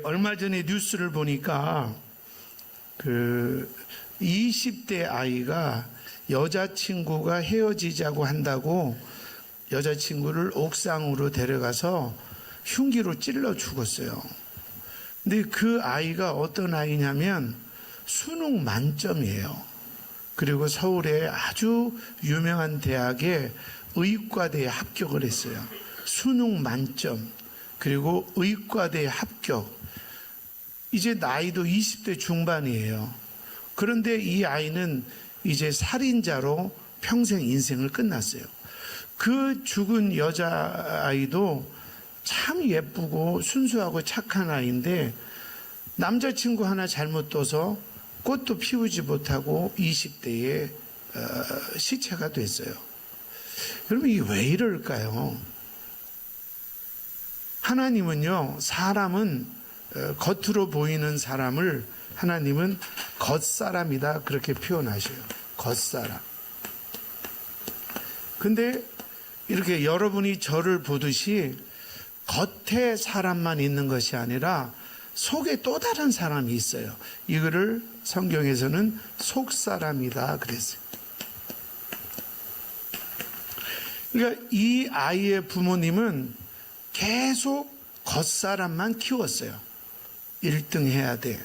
얼마 전에 뉴스를 보니까 20대 아이가 여자친구가 헤어지자고 한다고 여자친구를 옥상으로 데려가서 흉기로 찔러 죽었어요. 근데 그 아이가 어떤 아이냐면 수능 만점이에요. 그리고 서울의 아주 유명한 대학에 의과대에 합격을 했어요. 수능 만점, 그리고 의과대에 합격. 이제 나이도 20대 중반이에요. 그런데 이 아이는 이제 살인자로 평생 인생을 끝났어요. 그 죽은 여자아이도 참 예쁘고 순수하고 착한 아이인데 남자친구 하나 잘못 둬서 꽃도 피우지 못하고 20대에 시체가 됐어요. 여러분, 이게 왜 이럴까요? 하나님은요, 사람은 겉으로 보이는 사람을 하나님은 겉사람이다 그렇게 표현하셔요. 겉사람. 근데 이렇게 여러분이 저를 보듯이 겉에 사람만 있는 것이 아니라 속에 또 다른 사람이 있어요. 이거를 성경에서는 속사람이다 그랬어요. 그러니까 이 아이의 부모님은 계속 겉사람만 키웠어요. 1등 해야 돼.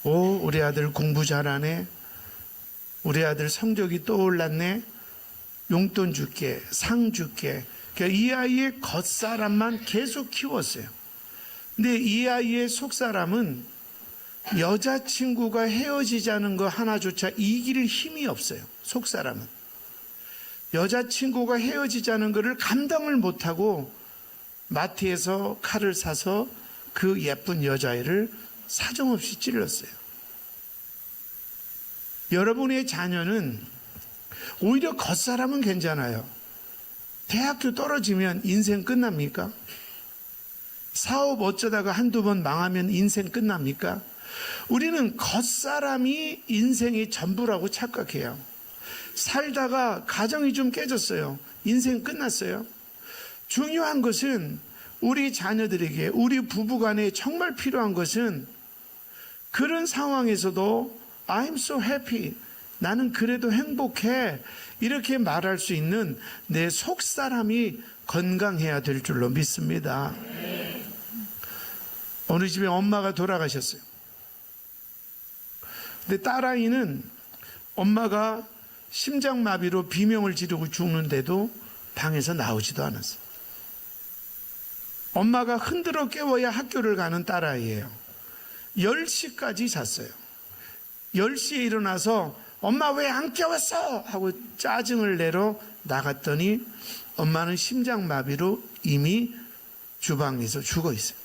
오, 우리 아들 공부 잘하네. 우리 아들 성적이 또 올랐네. 용돈 줄게, 상 줄게. 그러니까 이 아이의 겉사람만 계속 키웠어요. 근데 이 아이의 속사람은 여자친구가 헤어지자는 거 하나조차 이길 힘이 없어요. 속사람은. 여자친구가 헤어지자는 것을 감당을 못하고 마트에서 칼을 사서 그 예쁜 여자애를 사정없이 찔렀어요. 여러분의 자녀는 오히려 겉사람은 괜찮아요. 대학교 떨어지면 인생 끝납니까? 사업 어쩌다가 한두 번 망하면 인생 끝납니까? 우리는 겉사람이 인생의 전부라고 착각해요. 살다가 가정이 좀 깨졌어요. 인생 끝났어요. 중요한 것은 우리 자녀들에게, 우리 부부간에 정말 필요한 것은 그런 상황에서도 I'm so happy, 나는 그래도 행복해, 이렇게 말할 수 있는 내 속사람이 건강해야 될 줄로 믿습니다. 어느 집에 엄마가 돌아가셨어요. 근데 딸아이는 엄마가 심장마비로 비명을 지르고 죽는데도 방에서 나오지도 않았어요. 엄마가 흔들어 깨워야 학교를 가는 딸아이예요. 10시까지 잤어요. 10시에 일어나서 엄마 왜 안 깨웠어? 하고 짜증을 내러 나갔더니 엄마는 심장마비로 이미 주방에서 죽어 있어요.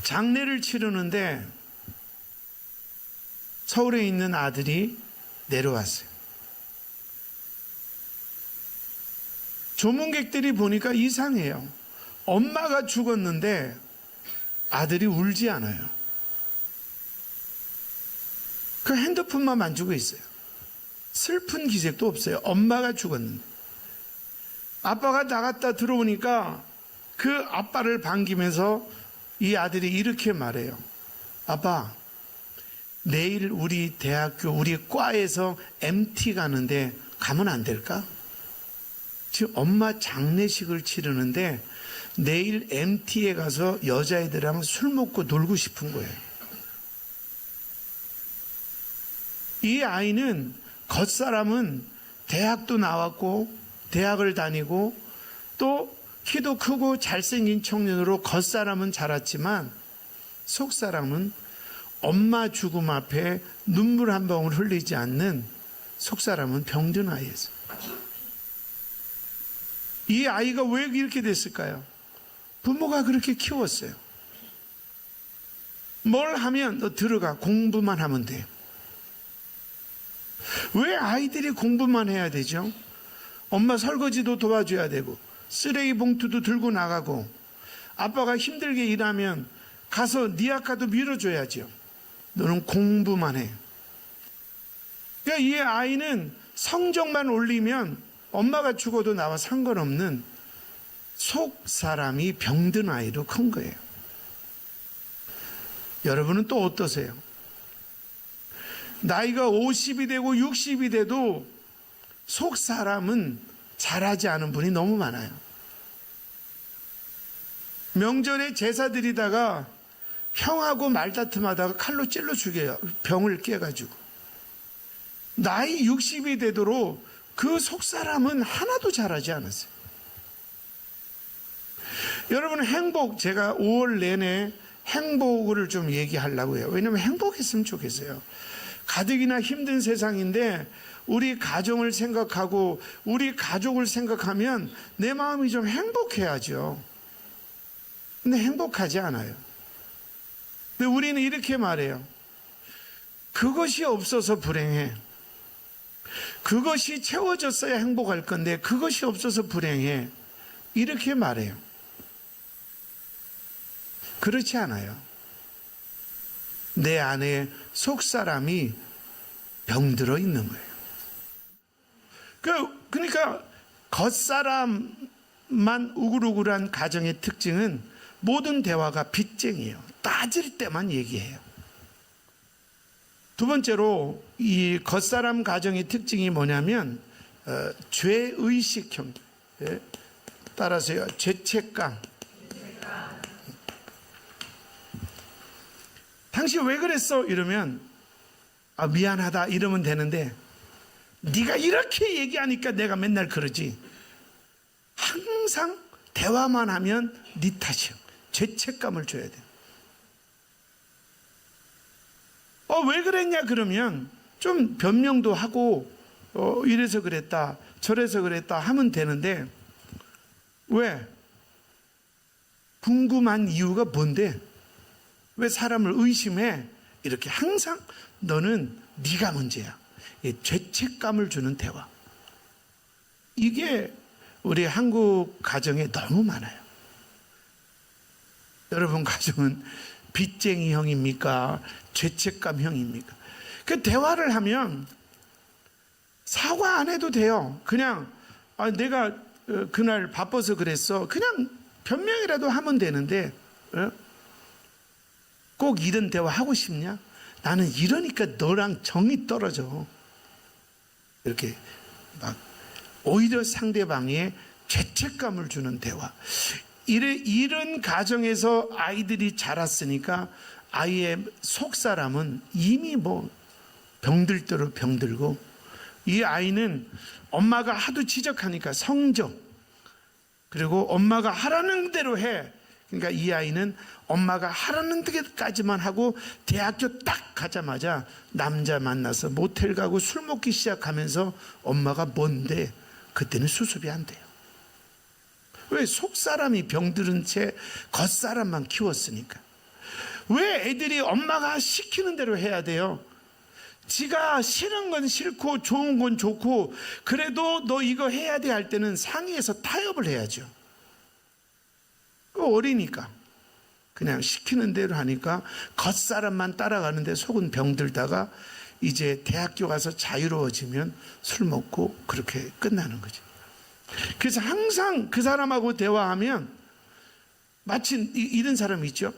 장례를 치르는데 서울에 있는 아들이 내려왔어요. 조문객들이 보니까 이상해요. 엄마가 죽었는데 아들이 울지 않아요. 그 핸드폰만 만지고 있어요. 슬픈 기색도 없어요. 엄마가 죽었는데. 아빠가 나갔다 들어오니까 그 아빠를 반기면서 이 아들이 이렇게 말해요. 아빠, 내일 우리 대학교, 우리 과에서 MT 가는데 가면 안 될까? 지금 엄마 장례식을 치르는데 내일 MT에 가서 여자애들이랑 술 먹고 놀고 싶은 거예요. 이 아이는 겉사람은 대학도 나왔고 대학을 다니고 또 키도 크고 잘생긴 청년으로 겉사람은 자랐지만 속사람은 엄마 죽음 앞에 눈물 한 방울 흘리지 않는 속사람은 병든 아이였어요. 이 아이가 왜 이렇게 됐을까요? 부모가 그렇게 키웠어요. 뭘 하면 너 들어가, 공부만 하면 돼요. 왜 아이들이 공부만 해야 되죠? 엄마 설거지도 도와줘야 되고 쓰레기 봉투도 들고 나가고 아빠가 힘들게 일하면 가서 네 아까도 밀어줘야죠. 너는 공부만 해. 그러니까 이 아이는 성적만 올리면 엄마가 죽어도 나와 상관없는 속 사람이 병든 아이로 큰 거예요. 여러분은 또 어떠세요? 나이가 50이 되고 60이 돼도 속 사람은 잘하지 않은 분이 너무 많아요. 명절에 제사 드리다가 형하고 말다툼하다가 칼로 찔러 죽여요. 병을 깨가지고. 나이 60이 되도록 그 속 사람은 하나도 잘하지 않았어요. 여러분, 행복, 제가 5월 내내 행복을 좀 얘기하려고 해요. 왜냐하면 행복했으면 좋겠어요. 가뜩이나 힘든 세상인데 우리 가정을 생각하고 우리 가족을 생각하면 내 마음이 좀 행복해야죠. 근데 행복하지 않아요. 근데 우리는 이렇게 말해요. 그것이 없어서 불행해. 그것이 채워졌어야 행복할 건데 그것이 없어서 불행해. 이렇게 말해요. 그렇지 않아요. 내 안에 속사람이 병들어 있는 거예요. 그러니까 겉사람만 우글우글한 가정의 특징은 모든 대화가 빚쟁이에요. 따질 때만 얘기해요. 두 번째로 이 겉사람 가정의 특징이 뭐냐면 죄의식형. 따라서요. 죄책감. 당신 왜 그랬어? 이러면 미안하다 이러면 되는데 네가 이렇게 얘기하니까 내가 맨날 그러지. 항상 대화만 하면 네 탓이야. 죄책감을 줘야 돼. 왜 그랬냐 그러면 좀 변명도 하고 이래서 그랬다 저래서 그랬다 하면 되는데 왜? 궁금한 이유가 뭔데? 왜 사람을 의심해? 이렇게 항상 너는 네가 문제야. 죄책감을 주는 대화. 이게 우리 한국 가정에 너무 많아요. 여러분 가정은 빚쟁이형입니까? 죄책감형입니까? 그 대화를 하면 사과 안 해도 돼요. 그냥 내가 그날 바빠서 그랬어. 그냥 변명이라도 하면 되는데 꼭 이런 대화 하고 싶냐? 나는 이러니까 너랑 정이 떨어져. 이렇게 막 오히려 상대방에 죄책감을 주는 대화. 이런 가정에서 아이들이 자랐으니까 아이의 속사람은 이미 병들 대로 병들고 이 아이는 엄마가 하도 지적하니까 성적 그리고 엄마가 하라는 대로 해. 그러니까 이 아이는 엄마가 하라는 데까지만 하고 대학교 딱 가자마자 남자 만나서 모텔 가고 술 먹기 시작하면서 엄마가 뭔데 그때는 수습이 안 돼요. 왜? 속사람이 병들은 채 겉사람만 키웠으니까. 왜 애들이 엄마가 시키는 대로 해야 돼요? 지가 싫은 건 싫고 좋은 건 좋고 그래도 너 이거 해야 돼 할 때는 상의해서 타협을 해야죠. 어리니까 그냥 시키는 대로 하니까 겉사람만 따라가는데 속은 병들다가 이제 대학교 가서 자유로워지면 술 먹고 그렇게 끝나는 거죠. 그래서 항상 그 사람하고 대화하면 마치 이런 사람이 있죠.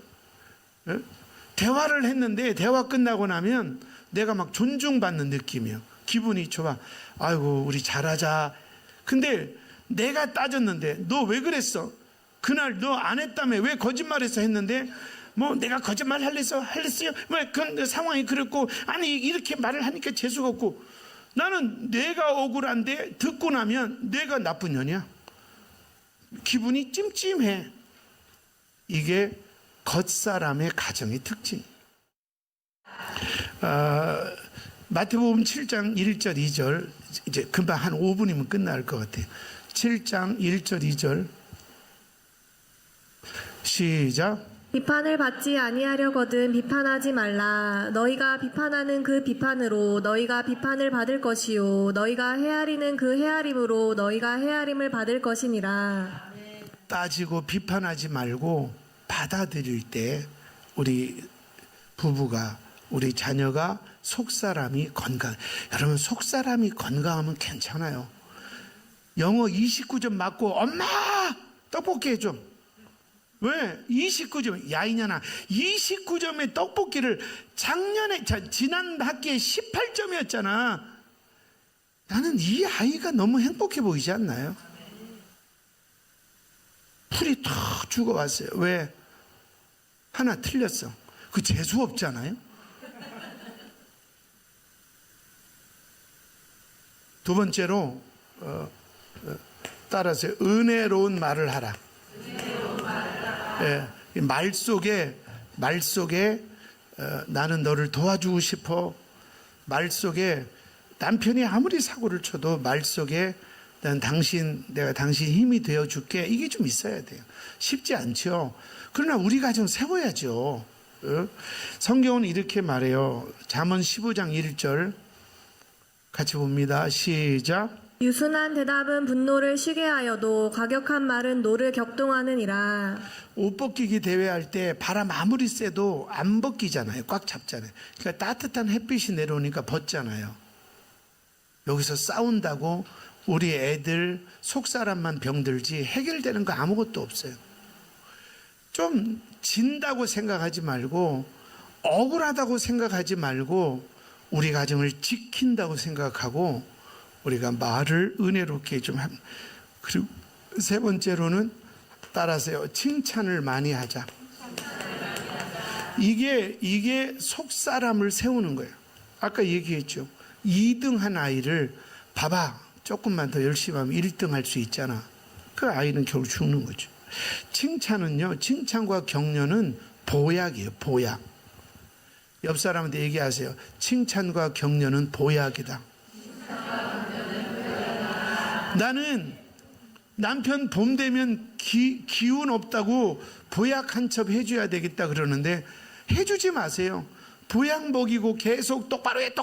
대화를 했는데 대화 끝나고 나면 내가 막 존중받는 느낌이에요. 기분이 좋아. 아이고 우리 잘하자. 근데 내가 따졌는데 너 왜 그랬어? 그날 너 안 했다며. 왜 거짓말해서 했는데 내가 거짓말 할랬어요? 왜 그 상황이 그랬고 아니 이렇게 말을 하니까 재수가 없고 나는 내가 억울한데 듣고 나면 내가 나쁜 년이야. 기분이 찜찜해. 이게 겉사람의 가정의 특징. 마태복음 7장 1절 2절 이제 금방 한 5분이면 끝날 것 같아요. 7장 1절 2절 시작. 비판을 받지 아니하려거든 비판하지 말라. 너희가 비판하는 그 비판으로 너희가 비판을 받을 것이요 너희가 헤아리는 그 헤아림으로 너희가 헤아림을 받을 것이니라. 따지고 비판하지 말고 받아들일 때 우리 부부가 우리 자녀가 속사람이 건강. 여러분 속사람이 건강하면 괜찮아요. 영어 29점 맞고 엄마 떡볶이 해줘. 왜? 29점. 야, 이년아. 29점의 떡볶이를 지난 학기에 18점이었잖아. 나는 이 아이가 너무 행복해 보이지 않나요? 풀이 턱 죽어왔어요. 왜? 하나 틀렸어. 그 재수 없잖아요. 두 번째로 따라서 은혜로운 말을 하라. 예, 말 속에 나는 너를 도와주고 싶어. 말 속에 남편이 아무리 사고를 쳐도 말 속에 내가 당신 힘이 되어 줄게. 이게 좀 있어야 돼요. 쉽지 않죠. 그러나 우리 가정 세워야죠. 성경은 이렇게 말해요. 잠언 15장 1절 같이 봅니다. 시작. 유순한 대답은 분노를 쉬게 하여도 과격한 말은 노를 격동하느니라. 옷 벗기기 대회할 때 바람 아무리 쐬도 안 벗기잖아요. 꽉 잡잖아요. 그러니까 따뜻한 햇빛이 내려오니까 벗잖아요. 여기서 싸운다고 우리 애들 속사람만 병들지 해결되는 거 아무것도 없어요. 좀 진다고 생각하지 말고 억울하다고 생각하지 말고 우리 가정을 지킨다고 생각하고 우리가 말을 은혜롭게 좀 합니다. 그리고 세 번째로는 따라서요. 칭찬을 많이 하자. 이게 속사람을 세우는 거예요. 아까 얘기했죠. 2등 한 아이를 봐봐. 조금만 더 열심히 하면 1등 할 수 있잖아. 그 아이는 결국 죽는 거죠. 칭찬은요. 칭찬과 격려는 보약이에요. 보약. 옆 사람한테 얘기하세요. 칭찬과 격려는 보약이다. 나는 남편 봄 되면 기운 없다고 보약 한 첩 해줘야 되겠다 그러는데 해주지 마세요. 보약 먹이고 계속 똑바로 해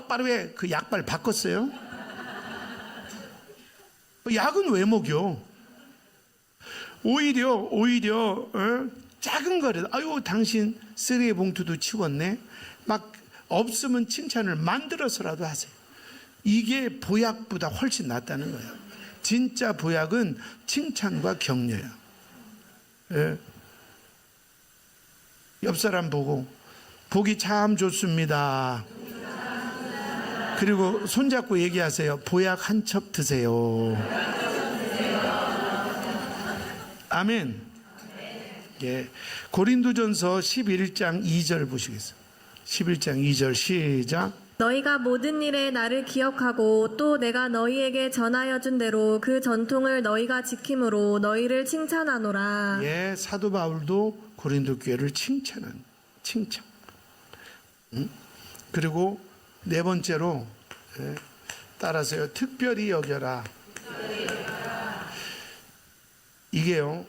그 약발 바꿨어요? 약은 왜 먹여? 오히려 작은 거라도 아유 당신 쓰레기 봉투도 치웠네 막 없으면 칭찬을 만들어서라도 하세요. 이게 보약보다 훨씬 낫다는 거예요. 진짜 보약은 칭찬과 격려예요. 예. 옆 사람 보고 보기 참 좋습니다. 그리고 손잡고 얘기하세요. 보약 한 첩 드세요. 아멘. 예. 고린도전서 11장 2절 보시겠어요? 11장 2절 시작. 너희가 모든 일에 나를 기억하고 또 내가 너희에게 전하여 준 대로 그 전통을 너희가 지킴으로 너희를 칭찬하노라. 예, 사도 바울도 고린도 교회를 칭찬. 그리고 네 번째로 따라서요. 특별히 여겨라. 이게요.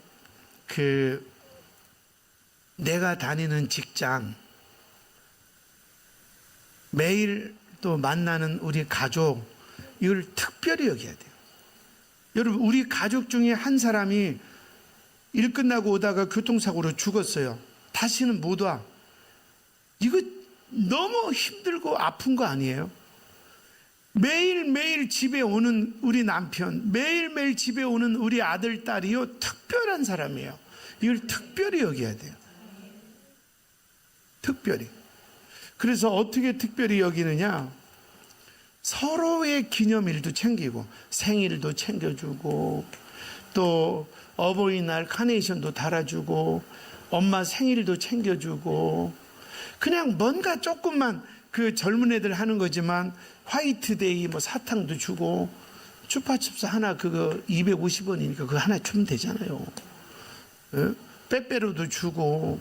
내가 다니는 직장 매일 또 만나는 우리 가족 이걸 특별히 여겨야 돼요. 여러분 우리 가족 중에 한 사람이 일 끝나고 오다가 교통사고로 죽었어요. 다시는 못 와. 이거 너무 힘들고 아픈 거 아니에요? 매일매일 집에 오는 우리 남편, 매일매일 집에 오는 우리 아들, 딸이요 특별한 사람이에요. 이걸 특별히 여겨야 돼요. 특별히. 그래서 어떻게 특별히 여기느냐? 서로의 기념일도 챙기고 생일도 챙겨주고 또 어버이날 카네이션도 달아주고 엄마 생일도 챙겨주고 그냥 뭔가 조금만 그 젊은 애들 하는 거지만 화이트데이 뭐 사탕도 주고 추파춥스 하나 그거 250원이니까 그거 하나 주면 되잖아요. 빼빼로도 주고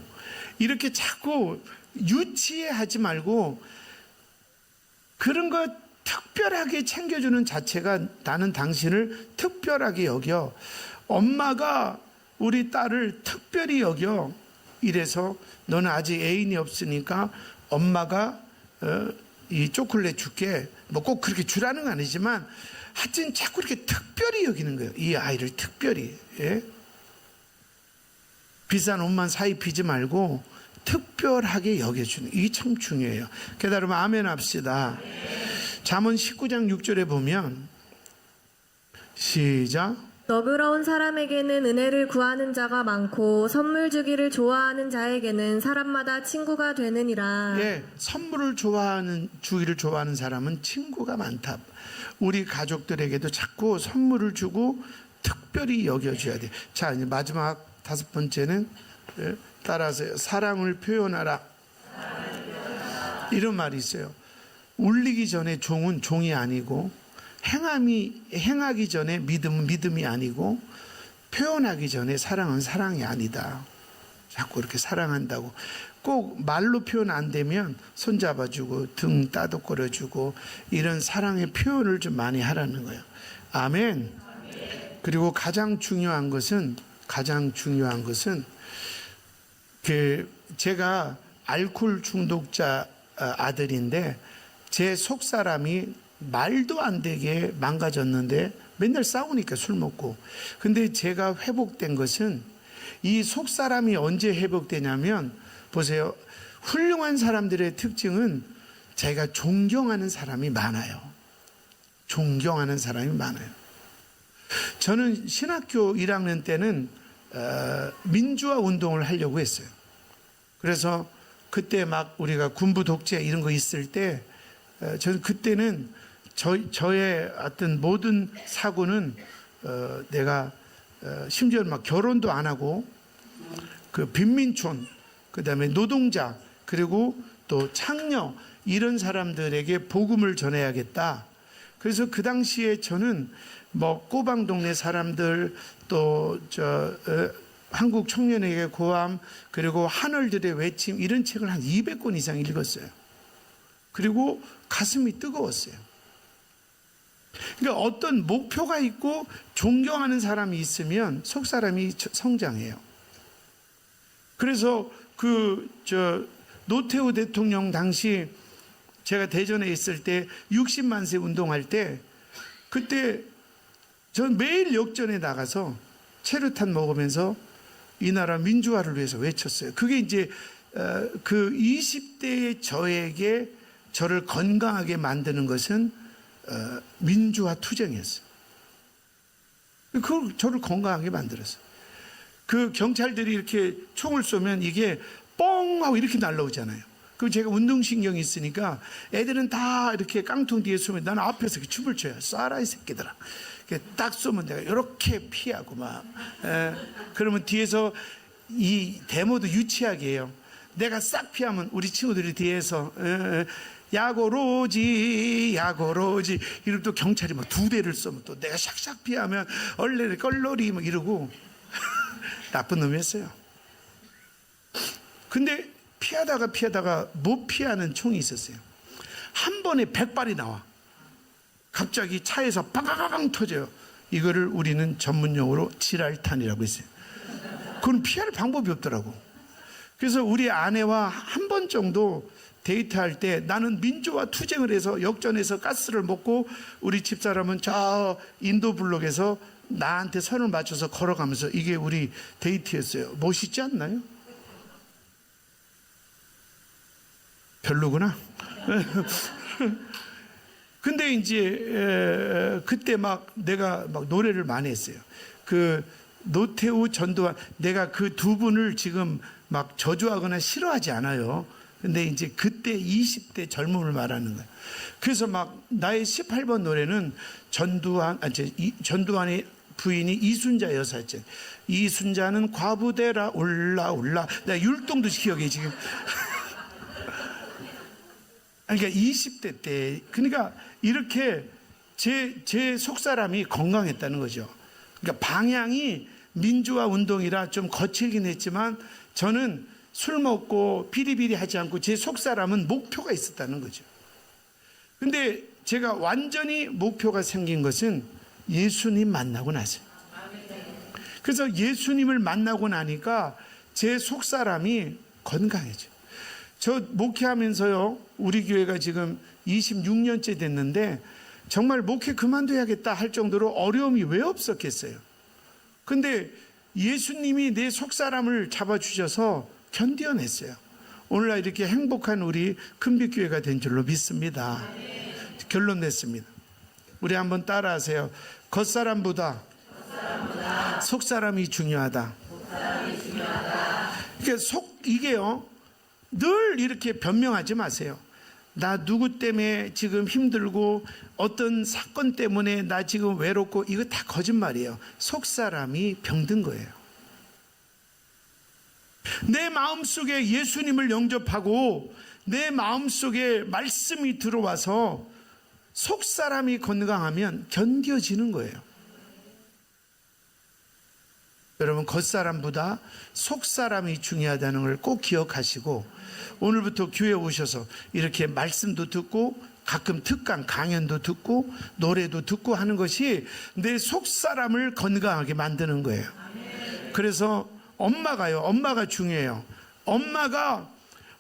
이렇게 자꾸 유치해 하지 말고 그런 거 특별하게 챙겨주는 자체가 나는 당신을 특별하게 여겨. 엄마가 우리 딸을 특별히 여겨. 이래서 너는 아직 애인이 없으니까 엄마가 이 초콜릿 줄게. 뭐 꼭 그렇게 주라는 건 아니지만 하여튼 자꾸 이렇게 특별히 여기는 거예요. 이 아이를 특별히. 예? 비싼 옷만 사입히지 말고 특별하게 여겨주는 이게 참 중요해요. 깨달으면 아멘 합시다. 잠언 19장 6절에 보면 시작. 너그러운 사람에게는 은혜를 구하는 자가 많고 선물 주기를 좋아하는 자에게는 사람마다 친구가 되느니라. 예, 선물을 주기를 좋아하는 사람은 친구가 많다. 우리 가족들에게도 자꾸 선물을 주고 특별히 여겨줘야 돼. 자, 이제 마지막 5번째는 따라하세요. 사랑을 표현하라. 이런 말이 있어요. 울리기 전에 종은 종이 아니고, 행하기 전에 믿음은 믿음이 아니고, 표현하기 전에 사랑은 사랑이 아니다. 자꾸 이렇게 사랑한다고 꼭 말로 표현 안 되면 손잡아주고 등 따독거려주고 이런 사랑의 표현을 좀 많이 하라는 거예요. 아멘. 그리고 가장 중요한 것은 제가 알코올 중독자 아들인데 제 속사람이 말도 안 되게 망가졌는데 맨날 싸우니까 술 먹고. 근데 제가 회복된 것은 이 속사람이 언제 회복되냐면 보세요. 훌륭한 사람들의 특징은 자기가 존경하는 사람이 많아요. 존경하는 사람이 많아요. 저는 신학교 1학년 때는 민주화 운동을 하려고 했어요. 그래서 그때 막 우리가 군부 독재 이런 거 있을 때 저는 그때는 저의 어떤 모든 사고는 내가 심지어 막 결혼도 안 하고 그 빈민촌, 그 다음에 노동자, 그리고 또 창녀 이런 사람들에게 복음을 전해야겠다. 그래서 그 당시에 저는 뭐 꼬방 동네 사람들 또 한국 청년에게 고함 그리고 하늘들의 외침 이런 책을 한 200권 이상 읽었어요. 그리고 가슴이 뜨거웠어요. 그러니까 어떤 목표가 있고 존경하는 사람이 있으면 속사람이 성장해요. 그래서 노태우 대통령 당시 제가 대전에 있을 때 60만세 운동할 때 그때 전 매일 역전에 나가서 체류탄 먹으면서 이 나라 민주화를 위해서 외쳤어요. 그게 이제 그 20대의 저에게 저를 건강하게 만드는 것은 민주화 투쟁이었어요. 그걸 저를 건강하게 만들었어요. 그 경찰들이 이렇게 총을 쏘면 이게 뻥 하고 이렇게 날라오잖아요. 그럼 제가 운동신경이 있으니까 애들은 다 이렇게 깡통 뒤에 쏘면 나는 앞에서 이렇게 춤을 춰요. 쏴라 이 새끼들아. 딱 쏘면 내가 이렇게 피하고 막. 그러면 뒤에서 이 데모도 유치하게 해요. 내가 싹 피하면 우리 친구들이 뒤에서 야고로지 이러면 또 경찰이 막 2대를 쏘면 또 내가 샥샥 피하면 얼레리 껄러리 막 이러고 나쁜 놈이었어요. 근데 피하다가 못 피하는 총이 있었어요. 한 번에 100발이 나와. 갑자기 차에서 빵빵빵 터져요. 이거를 우리는 전문용어로 지랄탄이라고 했어요. 그건 피할 방법이 없더라고. 그래서 우리 아내와 한 번 정도 데이트할 때 나는 민주화 투쟁을 해서 역전해서 가스를 먹고 우리 집사람은 저 인도 블록에서 나한테 선을 맞춰서 걸어가면서 이게 우리 데이트였어요. 멋있지 않나요? 별로구나. 근데 이제 그때 막 내가 막 노래를 많이 했어요. 그 노태우 전두환 내가 그 두 분을 지금 막 저주하거나 싫어하지 않아요. 근데 이제 그때 20대 젊음을 말하는 거예요. 그래서 막 나의 18번 노래는 전두환의 부인이 이순자 여사였죠. 이순자는 과부대라 올라 내가 율동도 기억해 지금. 그러니까 20대 때 그러니까 이렇게 제 속사람이 건강했다는 거죠. 그러니까 방향이 민주화 운동이라 좀 거칠긴 했지만 저는 술 먹고 비리비리 하지 않고 제 속사람은 목표가 있었다는 거죠. 근데 제가 완전히 목표가 생긴 것은 예수님 만나고 나서요. 그래서 예수님을 만나고 나니까 제 속사람이 건강해져요. 저 목회하면서요, 우리 교회가 지금 26년째 됐는데 정말 목회 그만둬야겠다 할 정도로 어려움이 왜 없었겠어요. 근데 예수님이 내 속사람을 잡아주셔서 견뎌냈어요. 오늘날 이렇게 행복한 우리 큰빛교회가 된 줄로 믿습니다. 결론 냈습니다. 우리 한번 따라하세요. 겉사람보다 속 사람이 중요하다. 그러니까 이게요, 늘 이렇게 변명하지 마세요. 나 누구 때문에 지금 힘들고 어떤 사건 때문에 나 지금 외롭고, 이거 다 거짓말이에요. 속 사람이 병든 거예요. 내 마음속에 예수님을 영접하고 내 마음속에 말씀이 들어와서 속 사람이 건강하면 견뎌지는 거예요. 여러분, 겉사람보다 속 사람이 중요하다는 걸 꼭 기억하시고, 오늘부터 교회 오셔서 이렇게 말씀도 듣고 가끔 특강 강연도 듣고 노래도 듣고 하는 것이 내 속 사람을 건강하게 만드는 거예요. 그래서 엄마가 중요해요. 엄마가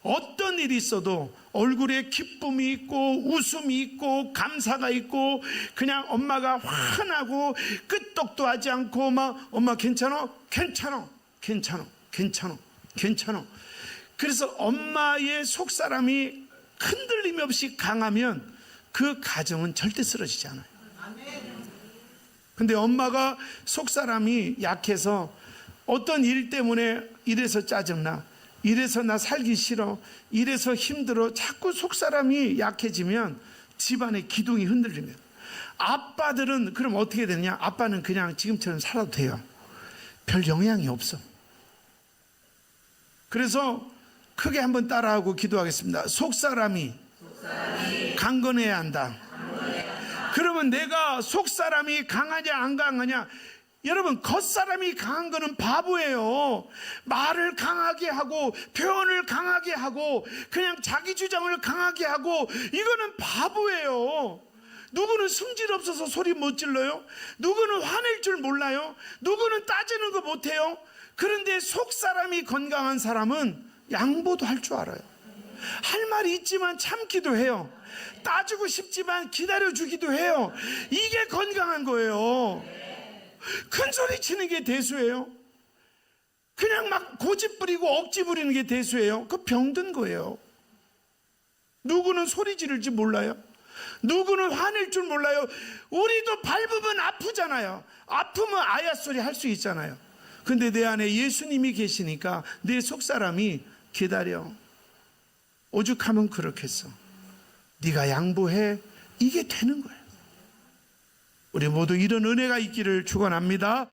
어떤 일이 있어도 얼굴에 기쁨이 있고 웃음이 있고 감사가 있고, 그냥 엄마가 환하고 끄떡도 하지 않고 막 엄마 괜찮아? 괜찮아. 괜찮아. 괜찮아. 괜찮아. 그래서 엄마의 속사람이 흔들림 없이 강하면 그 가정은 절대 쓰러지지 않아요. 근데 엄마가 속사람이 약해서 어떤 일 때문에 이래서 짜증나, 이래서 나 살기 싫어, 이래서 힘들어, 자꾸 속사람이 약해지면 집안의 기둥이 흔들리면, 아빠들은 그럼 어떻게 되느냐? 아빠는 그냥 지금처럼 살아도 돼요. 별 영향이 없어. 그래서 크게 한번 따라하고 기도하겠습니다. 속사람이 강건해야 한다. 그러면 내가 속사람이 강하냐 안 강하냐? 여러분, 겉사람이 강한 거는 바보예요. 말을 강하게 하고 표현을 강하게 하고 그냥 자기 주장을 강하게 하고, 이거는 바보예요. 누구는 성질 없어서 소리 못 질러요. 누구는 화낼 줄 몰라요. 누구는 따지는 거 못해요. 그런데 속사람이 건강한 사람은 양보도 할 줄 알아요. 할 말이 있지만 참기도 해요. 따지고 싶지만 기다려주기도 해요. 이게 건강한 거예요. 큰 소리 치는 게 대수예요. 그냥 막 고집 부리고 억지 부리는 게 대수예요. 그거 병든 거예요. 누구는 소리 지를지 몰라요. 누구는 화낼 줄 몰라요. 우리도 밟으면 아프잖아요. 아프면 아야 소리 할 수 있잖아요. 근데 내 안에 예수님이 계시니까 내 속사람이 기다려. 오죽하면 그렇겠어. 네가 양보해. 이게 되는 거예요. 우리 모두 이런 은혜가 있기를 축원합니다.